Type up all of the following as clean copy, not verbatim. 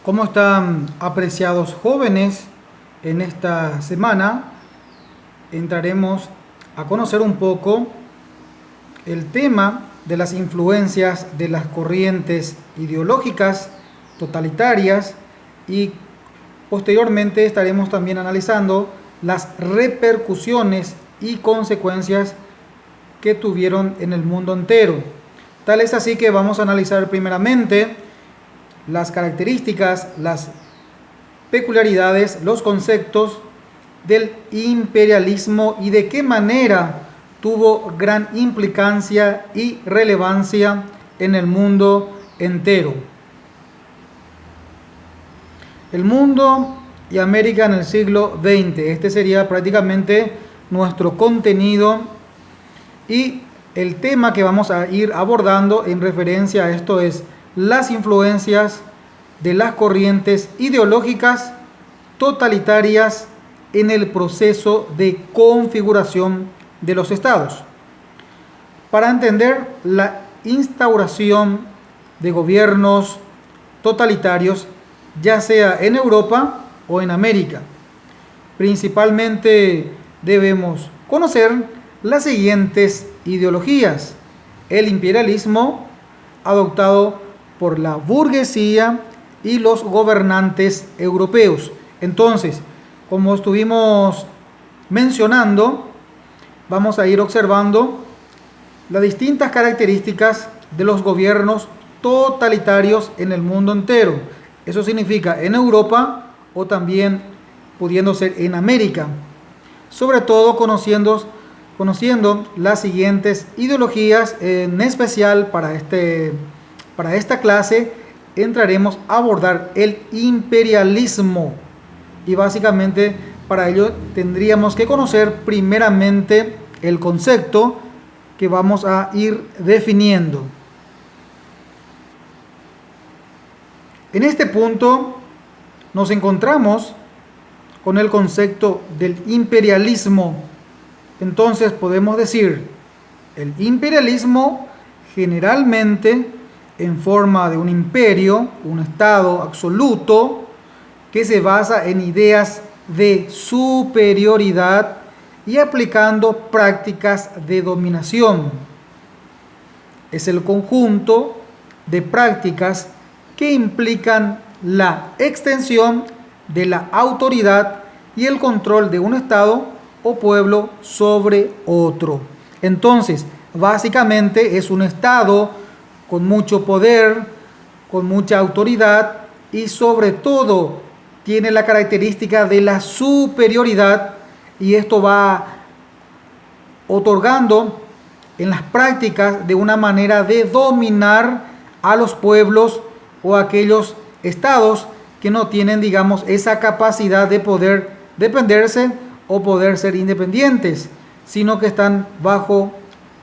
¿Cómo están, apreciados jóvenes? En esta semana entraremos a conocer un poco el tema de las influencias de las corrientes ideológicas totalitarias y posteriormente estaremos también analizando las repercusiones y consecuencias que tuvieron en el mundo entero. Tal es así que vamos a analizar primeramente las características, las peculiaridades, los conceptos del imperialismo y de qué manera tuvo gran implicancia y relevancia en el mundo entero. El mundo y América en el siglo XX. Este sería prácticamente nuestro contenido y el tema que vamos a ir abordando en referencia a esto es las influencias de las corrientes ideológicas totalitarias en el proceso de configuración de los estados. Para entender la instauración de gobiernos totalitarios, ya sea en Europa o en América, principalmente debemos conocer las siguientes ideologías: el imperialismo adoptado por la burguesía y los gobernantes europeos. Entonces, como estuvimos mencionando, vamos a ir observando las distintas características de los gobiernos totalitarios en el mundo entero. Eso significa en Europa o también pudiendo ser en América. Sobre todo conociendo las siguientes ideologías, en especial para esta clase entraremos a abordar el imperialismo y básicamente para ello tendríamos que conocer primeramente el concepto que vamos a ir definiendo. En este punto nos encontramos con el concepto del imperialismo. Entonces podemos decir, el imperialismo generalmente en forma de un imperio, un estado absoluto que se basa en ideas de superioridad y aplicando prácticas de dominación. Es el conjunto de prácticas que implican la extensión de la autoridad y el control de un estado o pueblo sobre otro. Entonces, básicamente es un estado con mucho poder, con mucha autoridad y sobre todo tiene la característica de la superioridad, y esto va otorgando en las prácticas de una manera de dominar a los pueblos o aquellos estados que no tienen, digamos, esa capacidad de poder defenderse o poder ser independientes, sino que están bajo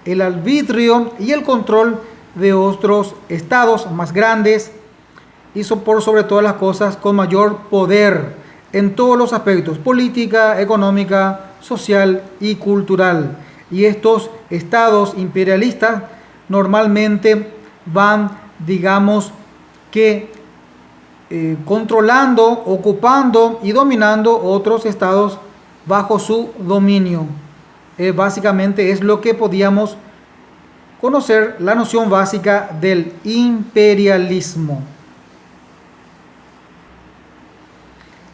el arbitrio y el control de otros estados más grandes y por sobre todas las cosas con mayor poder en todos los aspectos: política, económica, social y cultural. Y estos estados imperialistas normalmente van, digamos, que controlando, ocupando y dominando otros estados bajo su dominio. Básicamente es lo que podíamos conocer, la noción básica del imperialismo.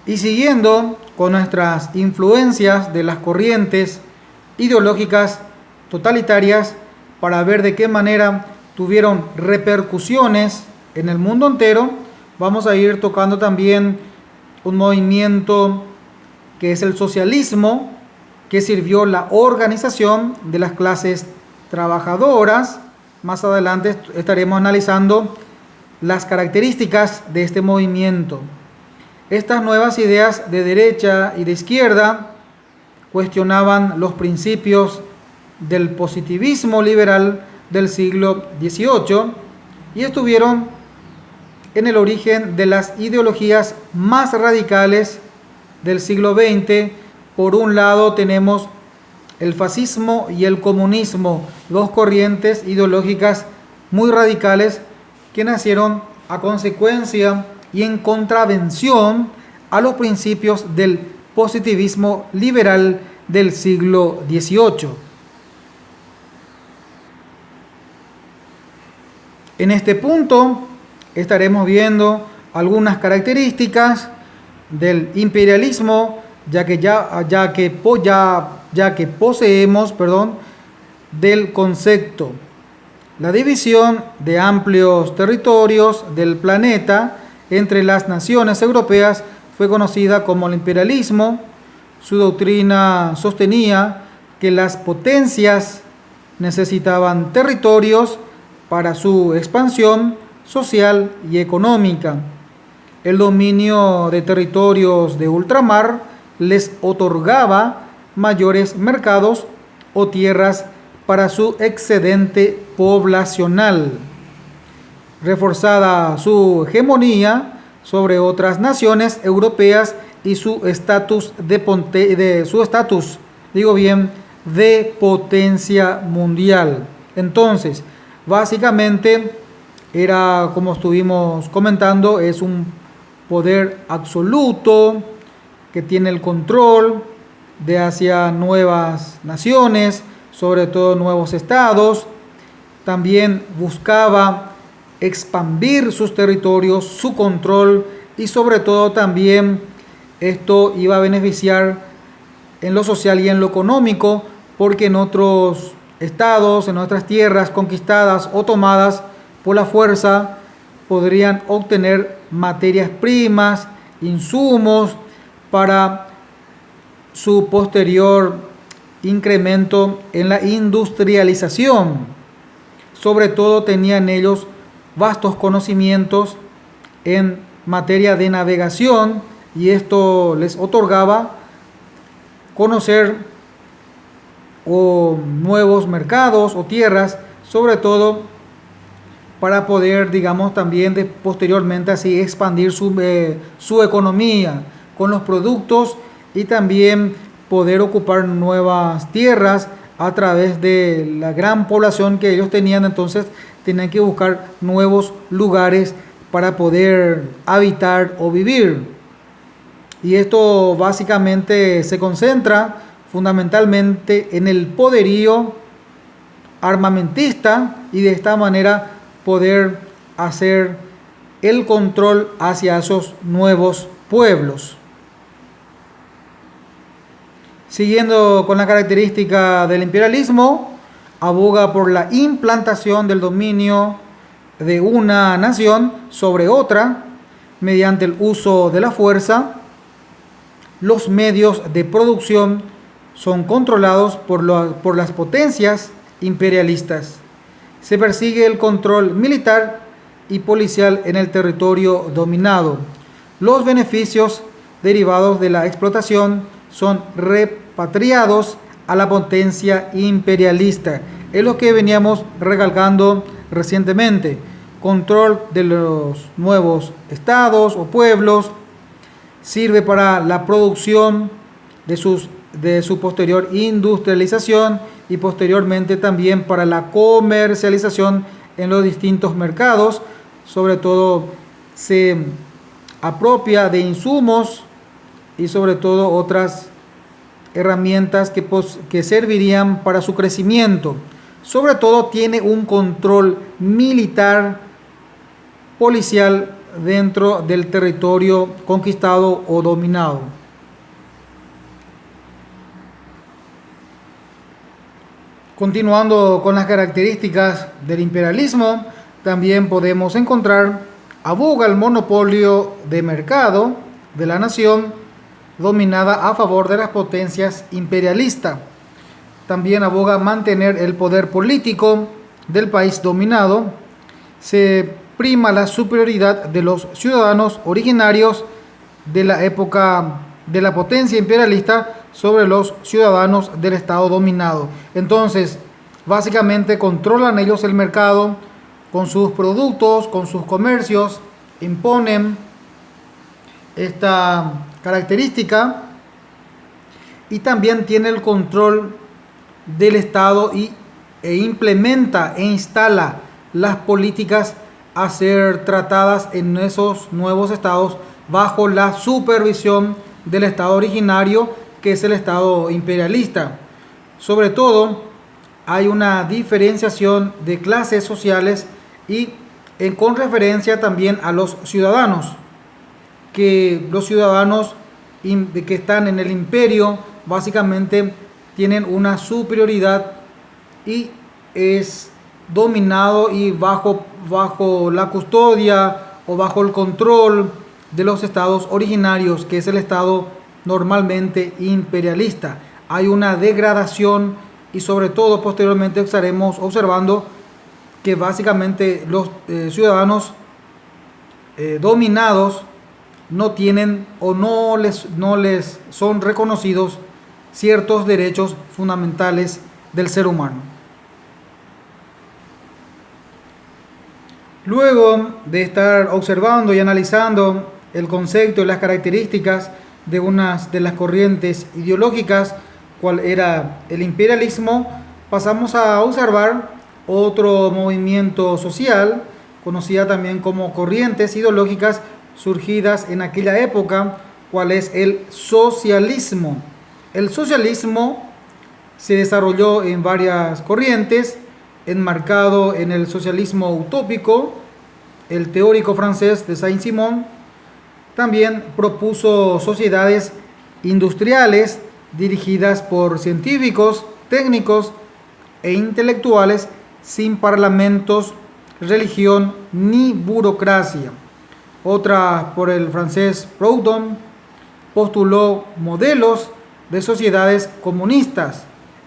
Y siguiendo con nuestras influencias de las corrientes ideológicas totalitarias, para ver de qué manera tuvieron repercusiones en el mundo entero, vamos a ir tocando también un movimiento que es el socialismo, que sirvió la organización de las clases trabajadoras. Más adelante estaremos analizando las características de este movimiento. Estas nuevas ideas de derecha y de izquierda cuestionaban los principios del positivismo liberal del siglo XVIII y estuvieron en el origen de las ideologías más radicales del siglo XX. Por un lado tenemos el fascismo y el comunismo, dos corrientes ideológicas muy radicales que nacieron a consecuencia y en contravención a los principios del positivismo liberal del siglo XVIII. En este punto estaremos viendo algunas características del imperialismo, ya que poseemos, del concepto. La división de amplios territorios del planeta entre las naciones europeas fue conocida como el imperialismo. Su doctrina sostenía que las potencias necesitaban territorios para su expansión social y económica. El dominio de territorios de ultramar les otorgaba mayores mercados o tierras para su excedente poblacional. Reforzada su hegemonía sobre otras naciones europeas y su estatus de potencia mundial. Entonces, básicamente era, como estuvimos comentando, es un poder absoluto que tiene el control de hacia nuevas naciones, sobre todo nuevos estados. También buscaba expandir sus territorios, su control, y sobre todo también esto iba a beneficiar en lo social y en lo económico, porque en otros estados, en otras tierras conquistadas o tomadas por la fuerza, podrían obtener materias primas, insumos para su posterior incremento en la industrialización. Sobre todo tenían ellos vastos conocimientos en materia de navegación, y esto les otorgaba conocer nuevos mercados o tierras, sobre todo para poder, también posteriormente así expandir su economía con los productos, y también poder ocupar nuevas tierras a través de la gran población que ellos tenían. Entonces tenían que buscar nuevos lugares para poder habitar o vivir. Y esto básicamente se concentra fundamentalmente en el poderío armamentista, y de esta manera poder hacer el control hacia esos nuevos pueblos. Siguiendo con la característica del imperialismo, aboga por la implantación del dominio de una nación sobre otra mediante el uso de la fuerza. Los medios de producción son controlados por las potencias imperialistas. Se persigue el control militar y policial en el territorio dominado. Los beneficios derivados de la explotación son repatriados a la potencia imperialista. Es lo que veníamos recalcando recientemente. Control de los nuevos estados o pueblos, sirve para la producción de su posterior industrialización, y posteriormente también para la comercialización en los distintos mercados. Sobre todo se apropia de insumos y sobre todo otras herramientas que servirían para su crecimiento. Sobre todo tiene un control militar, policial dentro del territorio conquistado o dominado. Continuando con las características del imperialismo, también podemos encontrar: aboga el monopolio de mercado de la nación dominada a favor de las potencias imperialistas. También aboga mantener el poder político del país dominado. Se prima la superioridad de los ciudadanos originarios de la época de la potencia imperialista sobre los ciudadanos del estado dominado. Entonces, básicamente controlan ellos el mercado con sus productos, con sus comercios, imponen esta característica, y también tiene el control del estado e implementa e instala las políticas a ser tratadas en esos nuevos estados bajo la supervisión del estado originario, que es el estado imperialista. Sobre todo, hay una diferenciación de clases sociales y con referencia también a los ciudadanos, que los ciudadanos que están en el imperio básicamente tienen una superioridad y es dominado y bajo la custodia o bajo el control de los estados originarios, que es el estado normalmente imperialista. Hay una degradación y sobre todo posteriormente estaremos observando que básicamente los ciudadanos dominados no tienen o no les son reconocidos ciertos derechos fundamentales del ser humano. Luego de estar observando y analizando el concepto y las características de unas de las corrientes ideológicas, cuál era el imperialismo, pasamos a observar otro movimiento social, conocida también como corrientes ideológicas surgidas en aquella época, cuál es el socialismo. El socialismo se desarrolló en varias corrientes, enmarcado en el socialismo utópico. El teórico francés de Saint-Simon también propuso sociedades industriales dirigidas por científicos, técnicos e intelectuales sin parlamentos, religión ni burocracia. Otra, por el francés Proudhon, postuló modelos de sociedades comunistas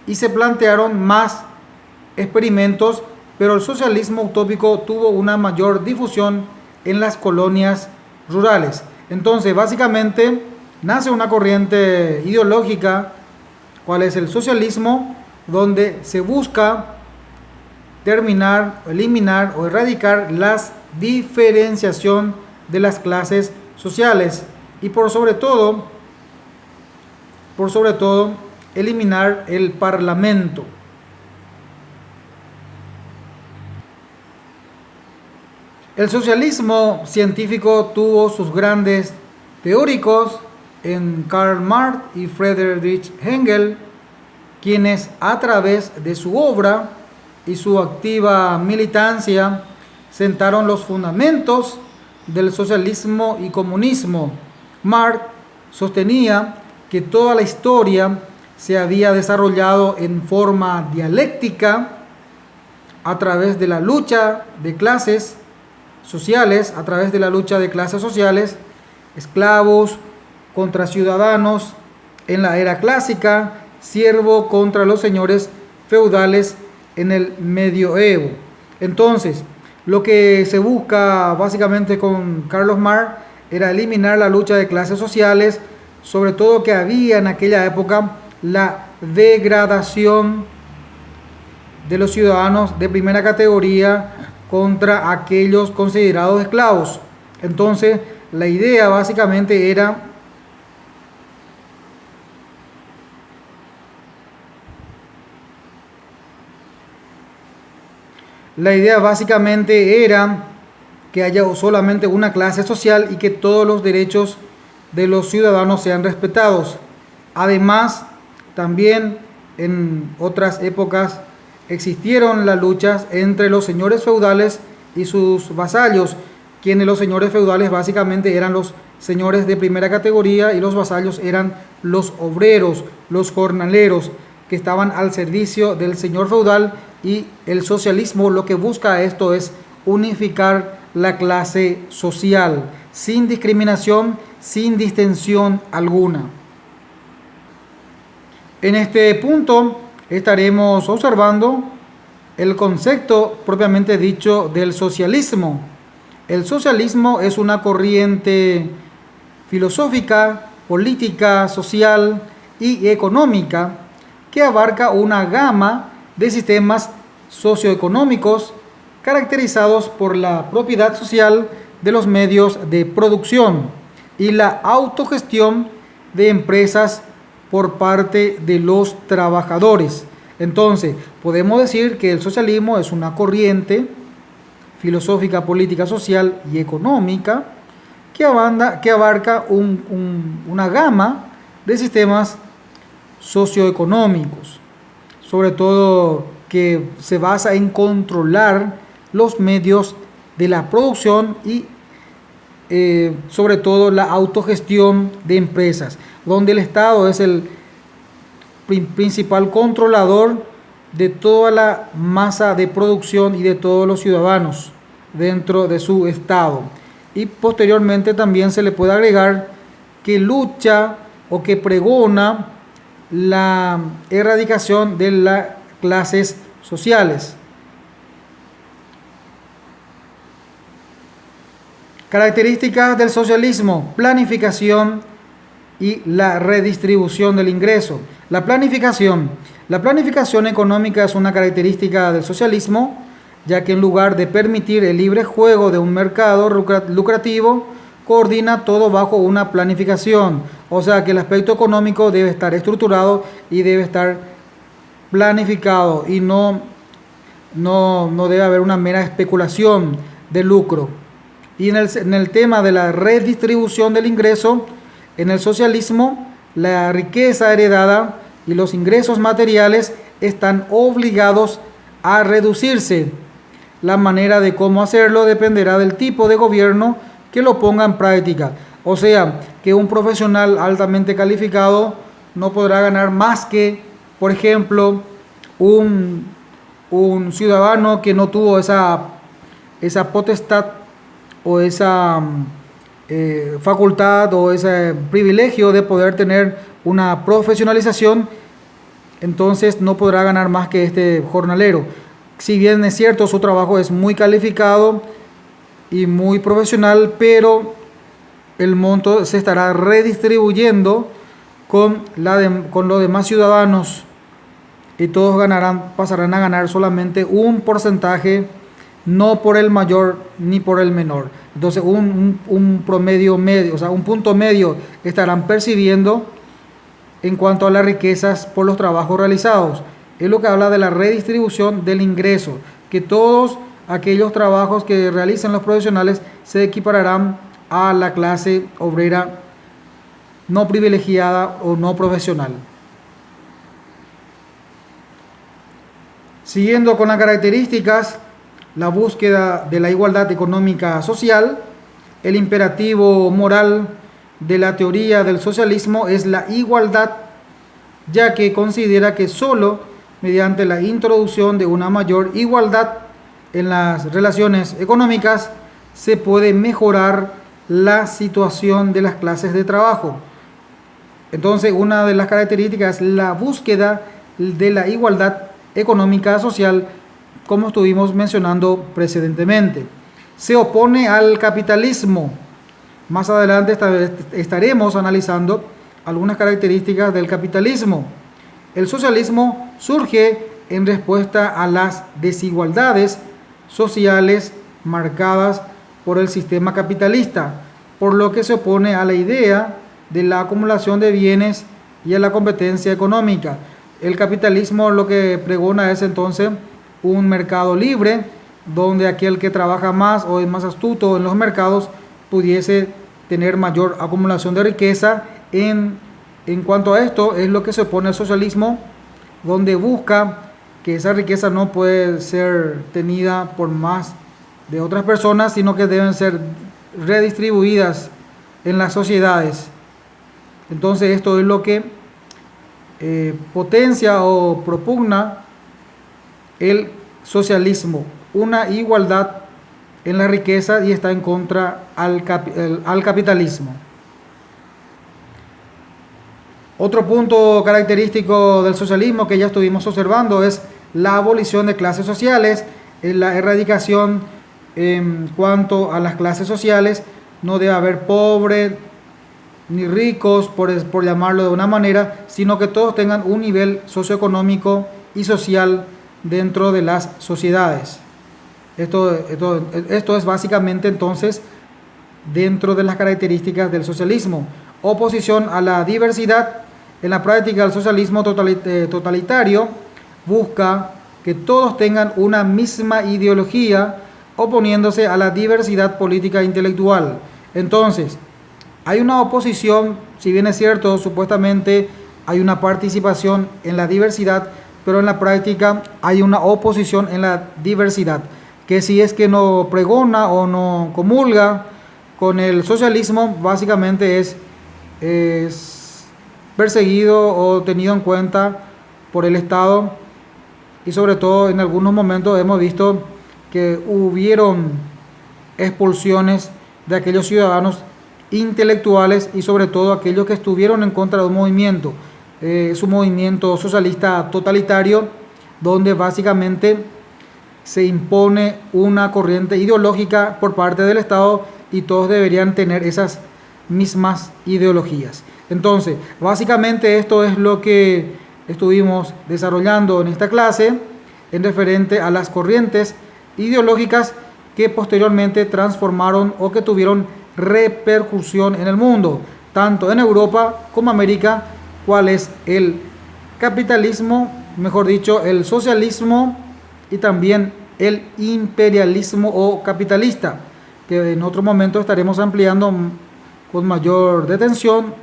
y se plantearon más experimentos, pero el socialismo utópico tuvo una mayor difusión en las colonias rurales. Entonces, básicamente, nace una corriente ideológica, cuál es el socialismo, donde se busca terminar, eliminar o erradicar la diferenciación de las clases sociales y por sobre todo, eliminar el parlamento. El socialismo científico tuvo sus grandes teóricos en Karl Marx y Friedrich Engels, quienes a través de su obra y su activa militancia sentaron los fundamentos del socialismo y comunismo. Marx sostenía que toda la historia se había desarrollado en forma dialéctica a través de la lucha de clases sociales, esclavos contra ciudadanos en la era clásica, siervo contra los señores feudales en el medioevo. Entonces, lo que se busca básicamente con Carlos Marx era eliminar la lucha de clases sociales, sobre todo que había en aquella época la degradación de los ciudadanos de primera categoría contra aquellos considerados esclavos. Entonces, la idea básicamente era que haya solamente una clase social y que todos los derechos de los ciudadanos sean respetados. Además, también en otras épocas existieron las luchas entre los señores feudales y sus vasallos, quienes los señores feudales básicamente eran los señores de primera categoría y los vasallos eran los obreros, los jornaleros que estaban al servicio del señor feudal. Y el socialismo lo que busca esto es unificar la clase social sin discriminación, sin distensión alguna. En este punto estaremos observando el concepto propiamente dicho del socialismo. El socialismo es una corriente filosófica, política, social y económica que abarca una gama de sistemas socioeconómicos caracterizados por la propiedad social de los medios de producción y la autogestión de empresas por parte de los trabajadores. Entonces, podemos decir que el socialismo es una corriente filosófica, política, social y económica que abarca una gama de sistemas socioeconómicos, sobre todo que se basa en controlar los medios de la producción y sobre todo la autogestión de empresas, donde el Estado es el principal controlador de toda la masa de producción y de todos los ciudadanos dentro de su Estado. Y posteriormente también se le puede agregar que lucha o que pregona la erradicación de las clases sociales. Características del socialismo: planificación y la redistribución del ingreso. La planificación económica es una característica del socialismo, ya que en lugar de permitir el libre juego de un mercado lucrativo, coordina todo bajo una planificación. O sea que el aspecto económico debe estar estructurado y debe estar planificado, y no debe haber una mera especulación de lucro. Y en el tema de la redistribución del ingreso, en el socialismo, la riqueza heredada y los ingresos materiales están obligados a reducirse. La manera de cómo hacerlo dependerá del tipo de gobierno que lo ponga en práctica. O sea, que un profesional altamente calificado no podrá ganar más que, por ejemplo, un ciudadano que no tuvo esa potestad o esa facultad o ese privilegio de poder tener una profesionalización. Entonces no podrá ganar más que este jornalero. Si bien es cierto, su trabajo es muy calificado y muy profesional, pero el monto se estará redistribuyendo con los demás ciudadanos, y todos pasarán a ganar solamente un porcentaje, no por el mayor ni por el menor. Entonces un promedio medio, o sea, un punto medio estarán percibiendo en cuanto a las riquezas por los trabajos realizados. Es lo que habla de la redistribución del ingreso, que todos aquellos trabajos que realicen los profesionales se equipararán a la clase obrera no privilegiada o no profesional. Siguiendo con las características, la búsqueda de la igualdad económica social, el imperativo moral de la teoría del socialismo es la igualdad, ya que considera que solo mediante la introducción de una mayor igualdad en las relaciones económicas se puede mejorar la situación de las clases de trabajo. Entonces, una de las características es la búsqueda de la igualdad económica social, como estuvimos mencionando precedentemente. Se opone al capitalismo. Más adelante estaremos analizando algunas características del capitalismo. El socialismo surge en respuesta a las desigualdades sociales marcadas por el sistema capitalista, por lo que se opone a la idea de la acumulación de bienes y a la competencia económica. El capitalismo lo que pregona es entonces un mercado libre, donde aquel que trabaja más o es más astuto en los mercados pudiese tener mayor acumulación de riqueza. En cuanto a esto, es lo que se opone al socialismo, donde busca que esa riqueza no puede ser tenida por más de otras personas, sino que deben ser redistribuidas en las sociedades. Entonces esto es lo que potencia o propugna el socialismo, una igualdad en la riqueza, y está en contra al capitalismo. Otro punto característico del socialismo que ya estuvimos observando es la abolición de clases sociales, la erradicación en cuanto a las clases sociales. No debe haber pobres ni ricos, por llamarlo de una manera, sino que todos tengan un nivel socioeconómico y social dentro de las sociedades. Esto es básicamente entonces dentro de las características del socialismo. Oposición a la diversidad. En la práctica, el socialismo totalitario busca que todos tengan una misma ideología, oponiéndose a la diversidad política e intelectual. Entonces, hay una oposición, si bien es cierto, supuestamente hay una participación en la diversidad, pero en la práctica hay una oposición en la diversidad, que si es que no pregona o no comulga con el socialismo, básicamente es perseguido o tenido en cuenta por el Estado, y sobre todo en algunos momentos hemos visto que hubieron expulsiones de aquellos ciudadanos intelectuales y sobre todo aquellos que estuvieron en contra de un movimiento, su movimiento socialista totalitario, donde básicamente se impone una corriente ideológica por parte del Estado y todos deberían tener esas mismas ideologías. Entonces, básicamente esto es lo que estuvimos desarrollando en esta clase en referente a las corrientes ideológicas que posteriormente transformaron o que tuvieron repercusión en el mundo, tanto en Europa como América, cuál es el capitalismo, mejor dicho, el socialismo y también el imperialismo o capitalista, que en otro momento estaremos ampliando con mayor detención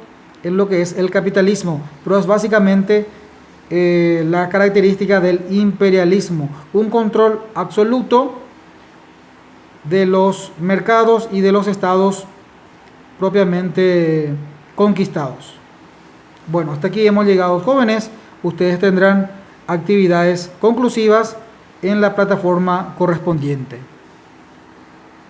en lo que es el capitalismo, pero es básicamente la característica del imperialismo, un control absoluto de los mercados y de los estados propiamente conquistados. Bueno, hasta aquí hemos llegado, jóvenes. Ustedes tendrán actividades conclusivas en la plataforma correspondiente.